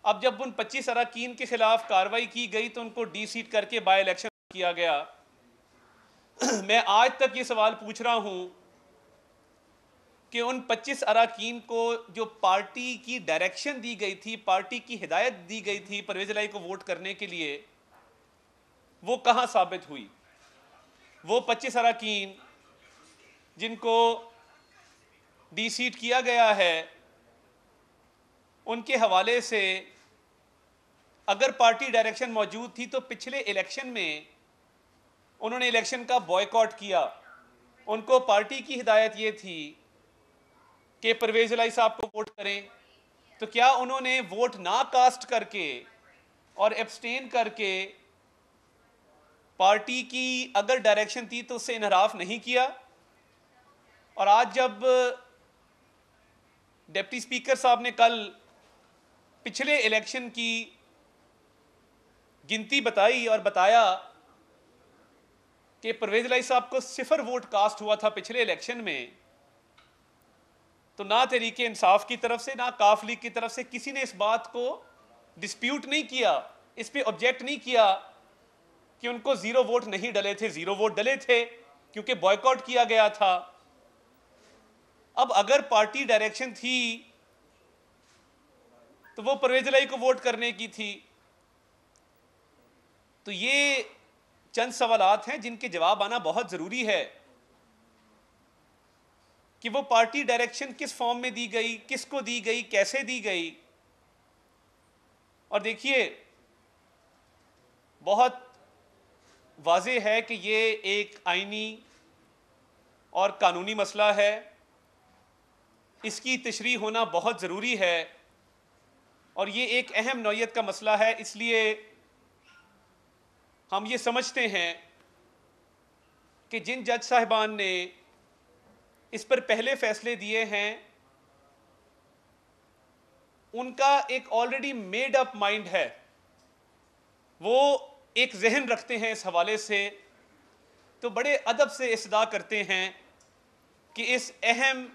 अब जब उन 25 अरकान के खिलाफ कार्रवाई की गई तो उनको डी सीट करके बाय इलेक्शन किया गया। मैं आज तक ये सवाल पूछ रहा हूं कि उन 25 अरकान को जो पार्टी की डायरेक्शन दी गई थी, पार्टी की हिदायत दी गई थी परवेज इलाही को वोट करने के लिए, वो कहां साबित हुई? वो 25 अरकान जिनको डी सीट किया गया है, उनके हवाले से अगर पार्टी डायरेक्शन मौजूद थी तो पिछले इलेक्शन में उन्होंने इलेक्शन का बॉयकॉट किया। उनको पार्टी की हिदायत ये थी कि परवेज इलाही साहब को वोट करें, तो क्या उन्होंने वोट ना कास्ट करके और एब्सटेन करके पार्टी की अगर डायरेक्शन थी तो उससे इनहराफ नहीं किया? और आज जब डिप्टी स्पीकर साहब ने कल पिछले इलेक्शन की गिनती बताई और बताया कि परवेज इलाही साहब को 0 वोट कास्ट हुआ था पिछले इलेक्शन में, तो ना तहरीके इंसाफ की तरफ से ना काफ लीग की तरफ से किसी ने इस बात को डिस्प्यूट नहीं किया, इस पे ऑब्जेक्ट नहीं किया कि उनको 0 वोट नहीं डले थे। 0 वोट डले थे क्योंकि बॉयकॉट किया गया था। अब अगर पार्टी डायरेक्शन थी तो वो परवेज इलाही को वोट करने की थी। तो ये चंद सवालात हैं जिनके जवाब आना बहुत जरूरी है कि वो पार्टी डायरेक्शन किस फॉर्म में दी गई, किसको दी गई, कैसे दी गई। और देखिए, बहुत वाज़ेह है कि ये एक आईनी और कानूनी मसला है, इसकी तशरीह होना बहुत ज़रूरी है और ये एक अहम नौइयत का मसला है। इसलिए हम ये समझते हैं कि जिन जज साहिबान ने इस पर पहले फैसले दिए हैं, उनका एक ऑलरेडी मेड अप माइंड है, वो एक जहन रखते हैं इस हवाले से, तो बड़े अदब से इस्तदा करते हैं कि इस अहम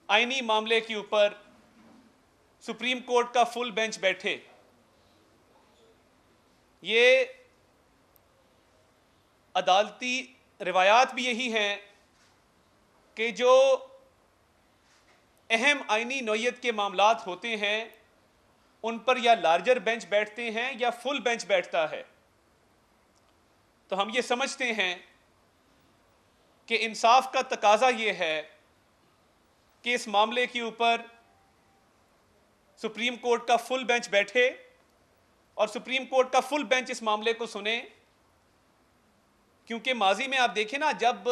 आईनी मामले के ऊपर सुप्रीम कोर्ट का फुल बेंच बैठे। ये अदालती रिवायात भी यही हैं कि जो अहम आईनी नौइयत के मामलात होते हैं उन पर या लार्जर बेंच बैठते हैं या फुल बेंच बैठता है। तो हम ये समझते हैं कि इंसाफ का तकाजा ये है कि इस मामले के ऊपर सुप्रीम कोर्ट का फुल बेंच बैठे और सुप्रीम कोर्ट का फुल बेंच इस मामले को सुने। क्योंकि माजी में आप देखें ना, जब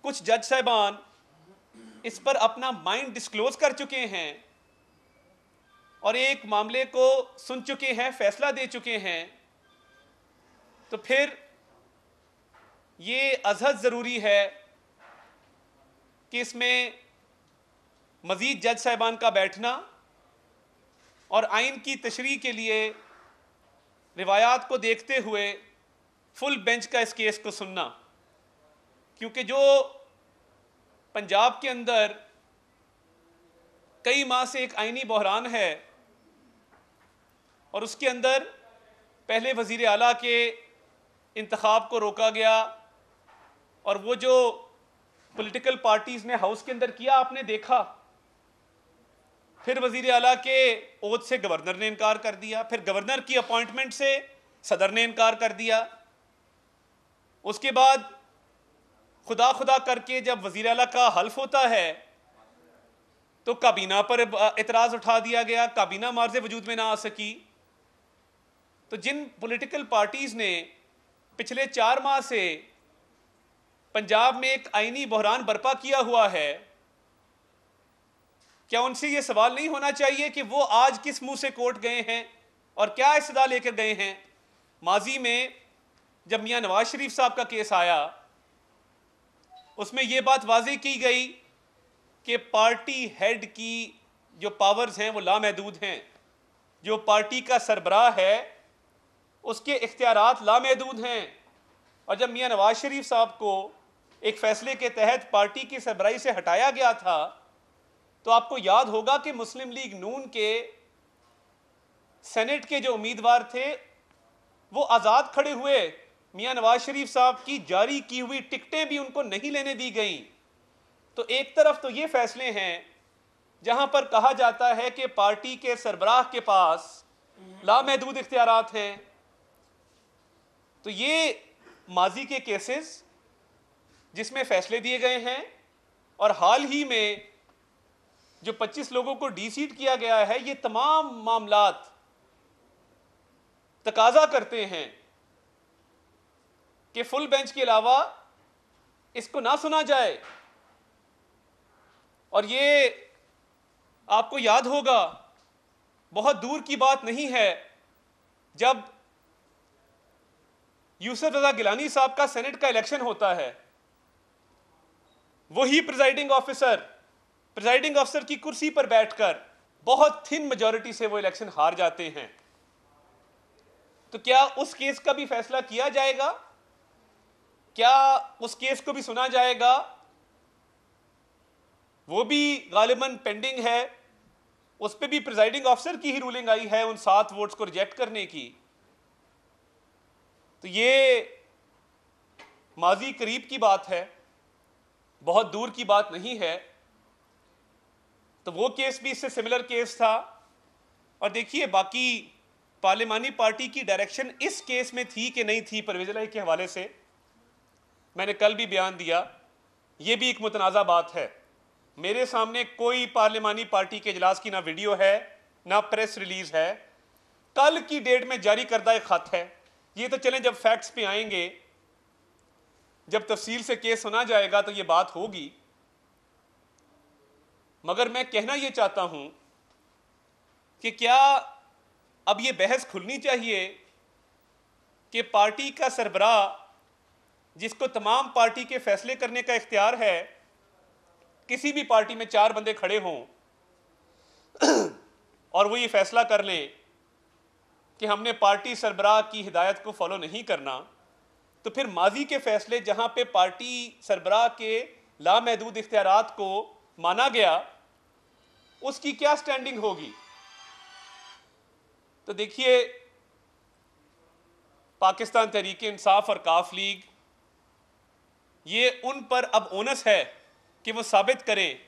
कुछ जज साहिबान इस पर अपना माइंड डिस्क्लोज कर चुके हैं और एक मामले को सुन चुके हैं, फैसला दे चुके हैं, तो फिर ये अज़हद ज़रूरी है कि इसमें मज़ीद जज साहिबान का बैठना और आइन की तशरीह के लिए रिवायात को देखते हुए फुल बेंच का इस केस को सुनना। क्योंकि जो पंजाब के अंदर कई माह से एक आईनी बहरान है और उसके अंदर पहले वज़ीर आला के इंतखाब को रोका गया और वो जो पॉलिटिकल पार्टीज़ ने हाउस के अंदर किया आपने देखा, फिर वज़ीर आला के ओहद से गवर्नर ने इनकार कर दिया, फिर गवर्नर की अपॉइंटमेंट से सदर ने इनकार कर दिया। उसके बाद खुदा खुदा करके जब वज़ीर आला का हल्फ होता है तो काबीना पर एतराज़ उठा दिया गया, काबीना मार्ज़े वजूद में ना आ सकी। तो जिन पॉलिटिकल पार्टीज़ ने पिछले 4 माह से पंजाब में एक आईनी बहरान बर्पा किया हुआ है, क्या उनसे ये सवाल नहीं होना चाहिए कि वो आज किस मुंह से कोर्ट गए हैं और क्या इस्तदा लेकर गए हैं? माजी में जब मियां नवाज शरीफ साहब का केस आया, उसमें यह बात वाज़ेह की गई कि पार्टी हेड की जो पावर्स हैं वो लामहदूद हैं। जो पार्टी का सरबराह है उसके इख्तियारात लामहदूद हैं। और जब मियां नवाज शरीफ साहब को एक फैसले के तहत पार्टी की सरबराही से हटाया गया था, तो आपको याद होगा कि मुस्लिम लीग नून के सेनेट के जो उम्मीदवार थे वो आज़ाद खड़े हुए। मियां नवाज शरीफ साहब की जारी की हुई टिकटें भी उनको नहीं लेने दी गई। तो एक तरफ तो ये फैसले हैं जहां पर कहा जाता है कि पार्टी के सरबराह के पास लामहदूद इख्तियारात हैं। तो ये माजी के केसेस जिसमें फैसले दिए गए हैं और हाल ही में जो 25 लोगों को डीसीट किया गया है, ये तमाम मामलात तकाजा करते हैं कि फुल बेंच के अलावा इसको ना सुना जाए। और ये आपको याद होगा, बहुत दूर की बात नहीं है जब यूसुफ रजा गिलानी साहब का सेनेट का इलेक्शन होता है, वही प्रिजाइडिंग ऑफिसर की कुर्सी पर बैठकर बहुत थिन मेजॉरिटी से वो इलेक्शन हार जाते हैं। तो क्या उस केस का भी फैसला किया जाएगा? क्या उस केस को भी सुना जाएगा? वो भी गालिबन पेंडिंग है। उस पर भी प्रिजाइडिंग ऑफिसर की ही रूलिंग आई है उन 7 वोट्स को रिजेक्ट करने की। तो ये माजी करीब की बात है, बहुत दूर की बात नहीं है। तो वो केस भी इससे सिमिलर केस था। और देखिए, बाकी पार्लिमानी पार्टी की डायरेक्शन इस केस में थी कि नहीं थी, परवेज इलाही के हवाले से मैंने कल भी बयान दिया, ये भी एक मुतनाज़ा बात है। मेरे सामने कोई पार्लिमानी पार्टी के इजलास की ना वीडियो है ना प्रेस रिलीज है, कल की डेट में जारी करदा एक खत है। ये तो चलें, जब फैक्ट्स पे आएंगे, जब तफसील से केस सुना जाएगा तो ये बात होगी। मगर मैं कहना ये चाहता हूं कि क्या अब ये बहस खुलनी चाहिए कि पार्टी का सरबराह, जिसको तमाम पार्टी के फैसले करने का इख्तियार है, किसी भी पार्टी में 4 बंदे खड़े हों और वो ये फैसला कर लें कि हमने पार्टी सरबराह की हिदायत को फॉलो नहीं करना, तो फिर माजी के फैसले जहां पे पार्टी सरबराह के लामहदूद इख्तियारात को माना गया, उसकी क्या स्टैंडिंग होगी? तो देखिए, पाकिस्तान तहरीक इंसाफ और काफ लीग, ये उन पर अब ओनस है कि वो साबित करें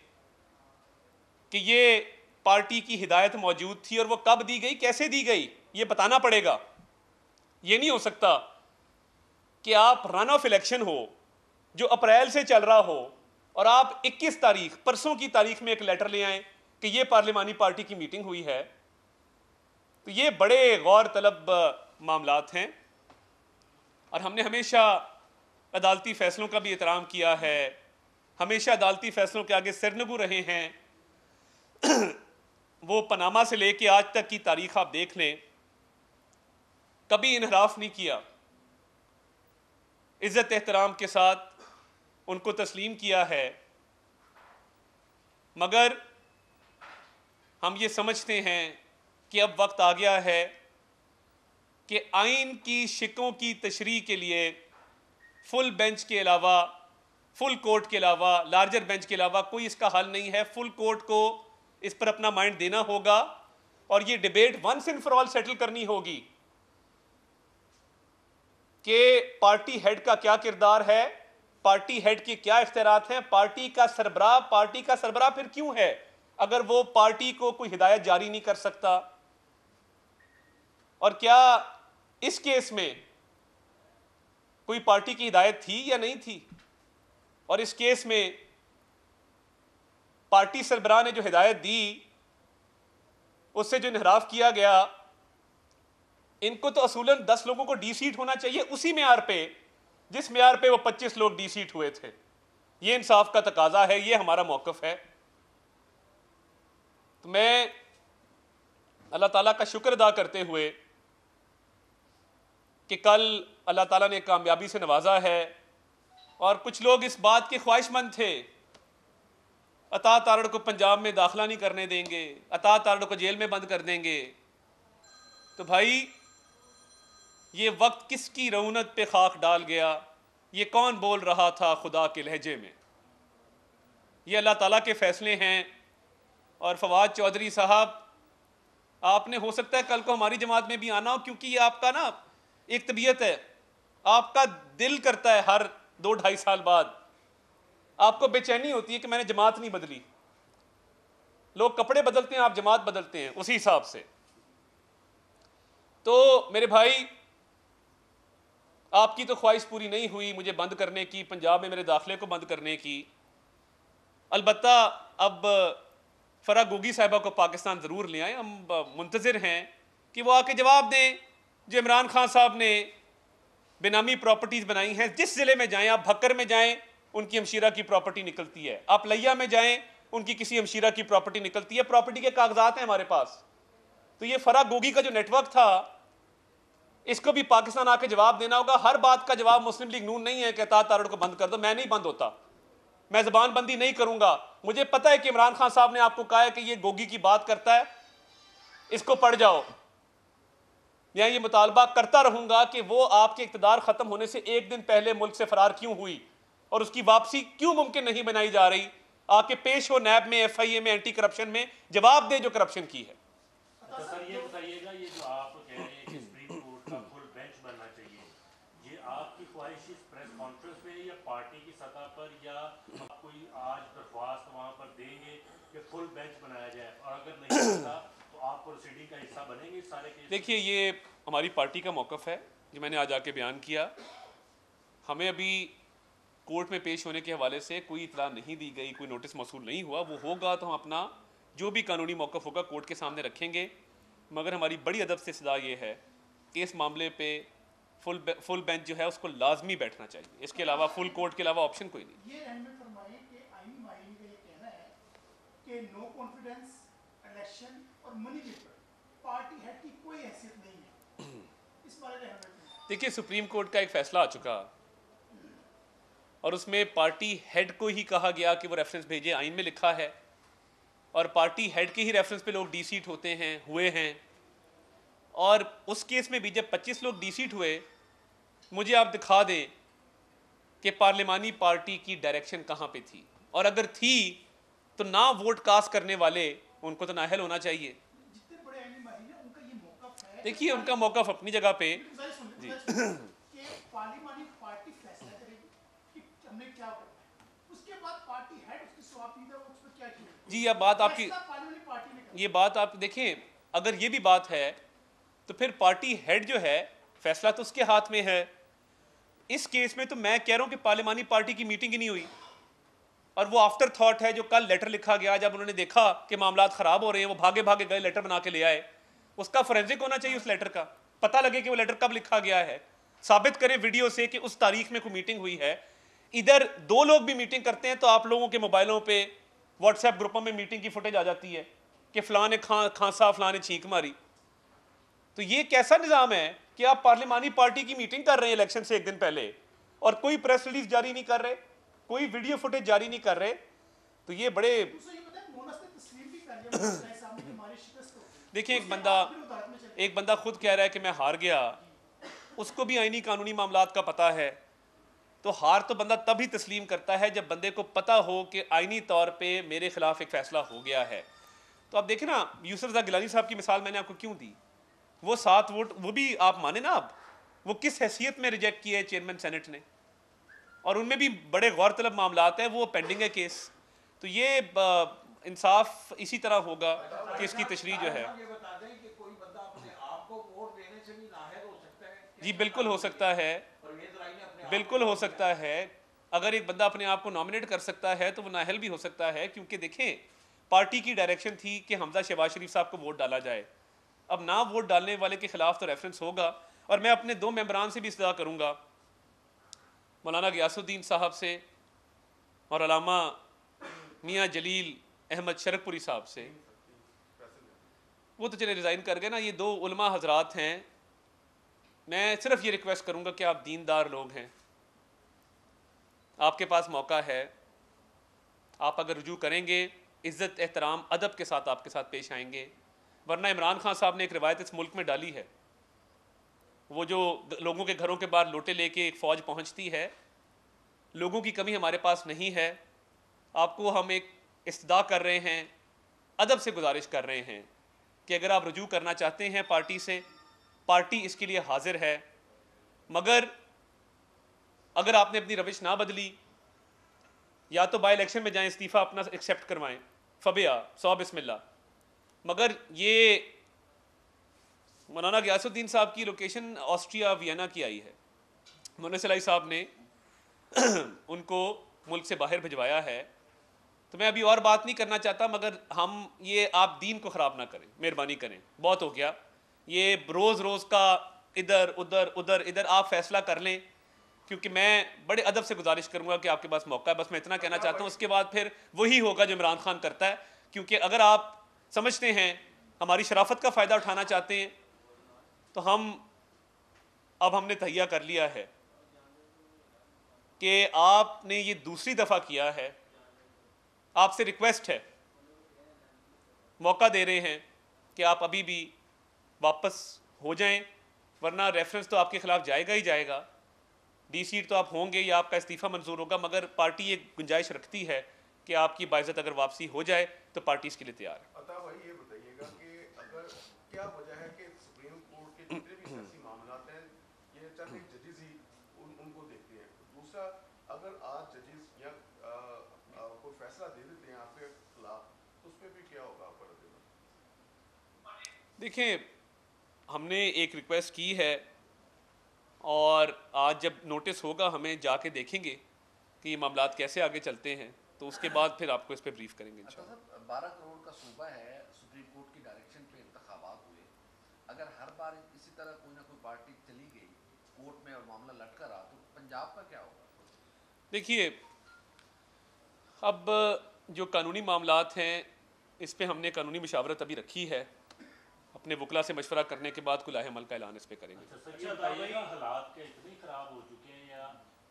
कि ये पार्टी की हिदायत मौजूद थी और वो कब दी गई, कैसे दी गई, ये बताना पड़ेगा। ये नहीं हो सकता कि आप रन ऑफ इलेक्शन हो जो अप्रैल से चल रहा हो और आप 21 तारीख, परसों की तारीख में एक लेटर ले आए कि ये पार्लिमानी पार्टी की मीटिंग हुई है। तो ये बड़े गौर तलब मामलात हैं और हमने हमेशा अदालती फैसलों का भी एहतराम किया है, हमेशा अदालती फैसलों के आगे सिरनगू रहे हैं। वो पनामा से लेके आज तक की तारीख आप देख लें, कभी इनहराफ नहीं किया, इज्जत एहतराम के साथ उनको तस्लीम किया है। मगर हम ये समझते हैं कि अब वक्त आ गया है कि आइन की शिकों की तशरीह के लिए फुल बेंच के अलावा, फुल कोर्ट के अलावा, लार्जर बेंच के अलावा कोई इसका हल नहीं है। फुल कोर्ट को इस पर अपना माइंड देना होगा और ये debate once and for all settle करनी होगी कि पार्टी हेड का क्या किरदार है, पार्टी हेड के क्या इख्तियारात हैं, पार्टी का सरबराह फिर क्यों है अगर वो पार्टी को कोई हिदायत जारी नहीं कर सकता। और क्या इस केस में कोई पार्टी की हिदायत थी या नहीं थी, और इस केस में पार्टी सरबराह ने जो हिदायत दी उससे जो इनहराफ किया गया, इनको तो असूलन 10 लोगों को डीसीट होना चाहिए उसी म्यार पे जिस म्यार पे वो 25 लोग डीसीट हुए थे। ये इंसाफ का तकाजा है, ये हमारा मौक़िफ़ है। तो मैं अल्लाह ताला का शुक्र अदा करते हुए कि कल अल्लाह ताला ने कामयाबी से नवाजा है, और कुछ लोग इस बात के ख्वाहिशमंद थे, अता तारड़ को पंजाब में दाखिला नहीं करने देंगे, अता तारड़ को जेल में बंद कर देंगे। तो भाई, ये वक्त किसकी रौनक पे खाक डाल गया, ये कौन बोल रहा था खुदा के लहजे में? ये अल्लाह ताला के फैसले हैं। और फवाद चौधरी साहब आपने हो सकता है कल को हमारी जमात में भी आना हो, क्योंकि ये आपका ना एक तबीयत है, आपका दिल करता है हर 2-2.5 साल बाद आपको बेचैनी होती है कि मैंने जमात नहीं बदली। लोग कपड़े बदलते हैं, आप जमात बदलते हैं उसी हिसाब से। तो मेरे भाई, आपकी तो ख्वाहिश पूरी नहीं हुई मुझे बंद करने की, पंजाब में मेरे दाखिले को बंद करने की। अलबत्ता अब फरा गोगी साहिबा को पाकिस्तान ज़रूर ले आए, हम मुंतज़िर हैं कि वो आके जवाब दें। जो इमरान खान साहब ने बेनामी प्रॉपर्टीज़ बनाई हैं, जिस ज़िले में जाएं, आप भक्कर में जाएं उनकी हमशीरा की प्रॉपर्टी निकलती है, आप लिया में जाएं उनकी किसी हमशीरा की प्रॉपर्टी निकलती है, प्रॉपर्टी के कागजात हैं हमारे पास। तो ये फरा गोगी का जो नेटवर्क था, इसको भी पाकिस्तान आके जवाब देना होगा। हर बात का जवाब मुस्लिम लीग नून नहीं है कि अतात तारड़ को बंद कर दो। मैं नहीं बंद होता, मैं जबान बंदी नहीं करूंगा। मुझे पता है कि इमरान खान साहब ने आपको कहा है कि ये गोगी की बात करता है, इसको पढ़ जाओ। मैं ये मुतालबा करता रहूंगा कि वो आपके इक़्तिदार खत्म होने से एक दिन पहले मुल्क से फरार क्यों हुई और उसकी वापसी क्यों मुमकिन नहीं बनाई जा रही। आके पेश हो नैब में, FIA में, एंटी करप्शन में, जवाब दे जो करप्शन की है। तो सर ये बताइएगा, ये जो आप कह रहे हैं कि सुप्रीम कोर्ट का फुल बेंच बनना चाहिए, ये आपकी ख्वाहिश इस प्रेस कॉन्फ्रेंस में या पार्टी की सतह पर, या आप कोई आज दरख्वास्त वहाँ पर देंगे कि फुल बेंच बनाया जाए, और अगर नहीं होता तो आप प्रोसीडिंग का हिस्सा बनेंगे इस सारे केस? देखिए, ये हमारी पार्टी का मौक़िफ़ है जो मैंने आज आके बयान किया। हमें अभी कोर्ट में पेश होने के हवाले से कोई इतला नहीं दी गई, कोई नोटिस मौसूल नहीं हुआ। वो होगा तो हम अपना जो भी कानूनी मौक़िफ़ होगा कोर्ट के सामने रखेंगे। मगर हमारी बड़ी अदब से सदा ये है कि इस मामले पे फुल बेंच जो है उसको लाजमी बैठना चाहिए। इसके अलावा फुल कोर्ट के अलावा ऑप्शन कोई नहीं। ये एंड में फरमाइए कि आईनी माहिरीन का ये कहना है कि नो कॉन्फिडेंस, इलेक्शन और मनी पेपर पार्टी हेड की कोई हैसियत नहीं है। इस बारे में देखिए, सुप्रीम कोर्ट का एक फैसला आ चुका और उसमें पार्टी हेड को ही कहा गया कि वो रेफरेंस भेजे, आइन में लिखा है, और पार्टी हेड के ही रेफरेंस पे लोग डी-सीट होते हैं, हुए हैं। और उस केस में भी जब 25 लोग डी-सीट हुए, मुझे आप दिखा दें कि पार्लिमानी पार्टी की डायरेक्शन कहाँ पे थी, और अगर थी तो ना वोट कास्ट करने वाले उनको तो नाअहल होना चाहिए। जितने बड़े आईनी माहिरीन हैं उनका ये मौक़िफ़ है। देखिए, उनका मौक़िफ़ अपनी जगह पे जी कि पार्लिमानी पार्टी फैसला करेगी कि हमने क्या करना है, उसके बाद पार्टी हेड उसकी स्वापीदा उस पर क्या किया। जी, अब बात आपकी, पार्लिमानी पार्टी ने ये बात आप देखें, अगर ये भी बात है तो फिर पार्टी हेड जो है फैसला तो उसके हाथ में है। इस केस में तो मैं कह रहा हूं कि पार्लिमानी पार्टी की मीटिंग ही नहीं हुई, और वो आफ्टर थॉट है जो कल लेटर लिखा गया जब उन्होंने देखा कि मामलात ख़राब हो रहे हैं, वो भागे भागे गए लेटर बना के ले आए। उसका फोरेंसिक होना चाहिए, उस लेटर का पता लगे कि वो लेटर कब लिखा गया है, साबित करें वीडियो से कि उस तारीख में कोई मीटिंग हुई है। इधर 2 लोग भी मीटिंग करते हैं तो आप लोगों के मोबाइलों पे, व्हाट्सएप ग्रुपों में मीटिंग की फुटेज आ जाती है कि फ़लाँ ने खांसा, फ़लाँ ने छींक मारी। तो ये कैसा निज़ाम है कि आप पार्लिमानी पार्टी की मीटिंग कर रहे हैं इलेक्शन से एक दिन पहले और कोई प्रेस रिलीज जारी नहीं कर रहे, कोई वीडियो फुटेज जारी नहीं कर रहे। तो ये बड़े देखिए, एक बंदा खुद कह रहा है कि मैं हार गया, उसको भी आईनी कानूनी मामलात का पता है। तो हार तो बंदा तभी तस्लीम करता है जब बंदे को पता हो कि आईनी तौर पे मेरे खिलाफ एक फ़ैसला हो गया है। तो आप देखें ना, यूसुफ रज़ा गिलानी साहब की मिसाल मैंने आपको क्यों दी। वो 7 वोट, वो भी आप माने ना, आप वो किस हैसियत में रिजेक्ट किए चेयरमैन सेनेट ने, और उनमें भी बड़े गौरतलब मामलात हैं, वो पेंडिंग है केस। तो ये इंसाफ इसी तरह होगा कि इसकी तशरीह जो है। जी बिल्कुल हो सकता है, बिल्कुल हो सकता है। अगर एक बंदा अपने आप को नॉमिनेट कर सकता है तो वो नाअहल भी हो सकता है, क्योंकि देखें पार्टी की डायरेक्शन थी कि हमजा शहबाज शरीफ साहब को वोट डाला जाए। अब ना वोट डालने वाले के खिलाफ तो रेफरेंस होगा, और मैं अपने 2 मेंबरान से भी इस्तदा करूँगा, मौलाना गियासुद्दीन साहब से और अलामा मियाँ जलील अहमद शरकपुरी साहब से। वो तो चले रिज़ाइन कर गए ना, ये 2 उलमा हजरात हैं। मैं सिर्फ ये रिक्वेस्ट करूँगा कि आप दीनदार लोग हैं, आपके पास मौका है, आप अगर रुजू करेंगे इज़्ज़त एहतराम अदब के साथ आपके साथ पेश आएंगे। वरना इमरान खान साहब ने एक रिवायत इस मुल्क में डाली है, वो जो लोगों के घरों के बाहर लोटे लेके एक फ़ौज पहुंचती है। लोगों की कमी हमारे पास नहीं है, आपको हम एक इस्तदा कर रहे हैं, अदब से गुजारिश कर रहे हैं कि अगर आप रुजू करना चाहते हैं पार्टी से, पार्टी इसके लिए हाजिर है, मगर अगर आपने अपनी रविश ना बदली, या तो बाई इलेक्शन में जाएं, इस्तीफ़ा अपना एक्सेप्ट करवाएं, फबिया सौ बिस्मिल्लाह। मगर ये मौलाना गयासुद्दीन साहब की लोकेशन ऑस्ट्रिया वियना की आई है, मुन्ना सलाई साहब ने उनको मुल्क से बाहर भिजवाया है। तो मैं अभी और बात नहीं करना चाहता, मगर हम ये आप दीन को ख़राब ना करें, मेहरबानी करें, बहुत हो गया ये रोज़ रोज़ का इधर उधर उधर इधर। आप फैसला कर लें, क्योंकि मैं बड़े अदब से गुजारिश करूंगा कि आपके पास मौका है। बस मैं इतना कहना चाहता हूँ, उसके बाद फिर वही होगा जो इमरान खान करता है। क्योंकि अगर आप समझते हैं हमारी शराफत का फ़ायदा उठाना चाहते हैं, तो हमने तहैया कर लिया है कि आपने ये दूसरी दफ़ा किया है, आपसे रिक्वेस्ट है, मौका दे रहे हैं कि आप अभी भी वापस हो जाएं, वरना रेफरेंस तो आपके खिलाफ जाएगा ही जाएगा। डी सीट तो आप होंगे या आपका इस्तीफ़ा मंजूर होगा, मगर पार्टी एक गुंजाइश रखती है कि आपकी बाइज़्ज़त अगर वापसी हो जाए तो पार्टी इसके लिए तैयार है। अता भाई ये बताइएगा कि अगर क्या वजह है कि सुप्रीम कोर्ट के जितने भी सियासी मामलात हैं ये चाहे जजेस ही उनको देखते हैं। दूसरा, अगर आज जजेस या कोई फैसला दे देते हैं आपके खिलाफ तो उस पर भी क्या होगा आपका रद्द? देखिए, हमने एक रिक्वेस्ट की है और आज जब नोटिस होगा हमें जाके देखेंगे कि ये मामलात कैसे आगे चलते हैं, तो उसके बाद फिर आपको इस पर ब्रीफ करेंगे इंशाल्लाह। 12 करोड़ का सूबा है, सुप्रीम कोर्ट की डायरेक्शन पे इंतखाबात हुए, अगर हर बार इसी तरह कोई ना कोई पार्टी चली गई कोर्ट में और मामला लटका रहा तो पंजाब का क्या होगा? देखिए, अब जो कानूनी मामलात हैं इस पे हमने कानूनी मशावरत अभी रखी है, अपने वकला से मशवरा करने के बाद कुलाहे अमल का ऐलान इस पे करेंगे। अच्छा सर, ये बताइएगा हालात क्या इतने खराब हो चुके हैं या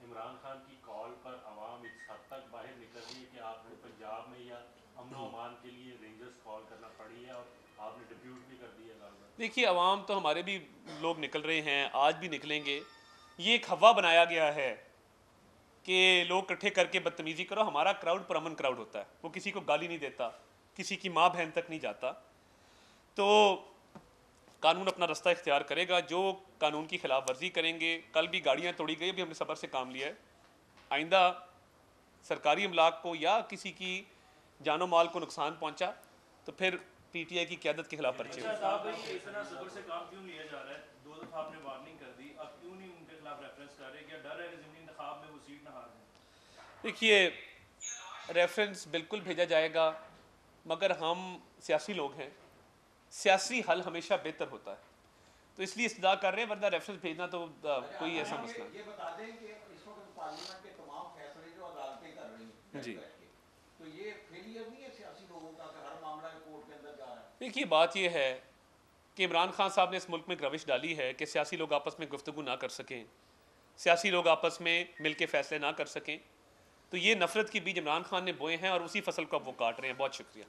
इमरान खान की कॉल पर आवाम इस हद तक बाहर निकल रही है कि आपने पंजाब में या अमन अमान के लिए रेंजर्स कॉल करना पड़ी है और आपने डिप्यूट भी कर दिया है? देखिए, अवाम तो हमारे भी लोग निकल रहे हैं, आज भी निकलेंगे। ये एक हवा बनाया गया है कि लोग इकट्ठे करके बदतमीज़ी करो। हमारा क्राउड पुरअमन क्राउड होता है, वो किसी को गाली नहीं देता, किसी की माँ बहन तक नहीं जाता। तो कानून अपना रास्ता इख्तियार करेगा, जो कानून की खिलाफ वर्जी करेंगे। कल भी गाड़ियाँ तोड़ी गई, अभी हमने सब्र से काम लिया है। आइंदा सरकारी अमलाक को या किसी की जानो माल को नुकसान पहुँचा तो फिर PTI की क़यादत के खिलाफ पर्चे। इतना सब्र से काम क्यों लिया जा रहा है? 2 दफ़ा आपने वार्निंग कर दी, अब क्यों नहीं उनके खिलाफ रेफरेंस कर रहे? क्या डर है कि ज़मीनी इंतखाब में वो सीट ना हार जाए? देखिए, रेफरेंस बिल्कुल भेजा जाएगा, मगर हम सियासी लोग हैं, सियासी हल हमेशा बेहतर होता है, तो इसलिए इस्तदा कर रहे हैं, वरना रेफरेंस भेजना तो कोई ऐसा मसला नहीं। ये बता दें कि इस वक्त पार्लियामेंट के तमाम फैसले जो अदालतें कर रही हैं जी, तो ये फेलियर नहीं है सियासी लोगों का कि हर मामला कोर्ट के अंदर जा रहा है? देखिए, बात यह है कि इमरान खान साहब ने इस मुल्क में एक रविश डाली है कि सियासी लोग आपस में गुफ्तगू ना कर सकें, सियासी लोग आपस में मिल के फैसले ना कर सकें। तो ये नफरत के बीज इमरान खान ने बोए हैं और उसी फसल को अब वो काट रहे हैं। बहुत शुक्रिया।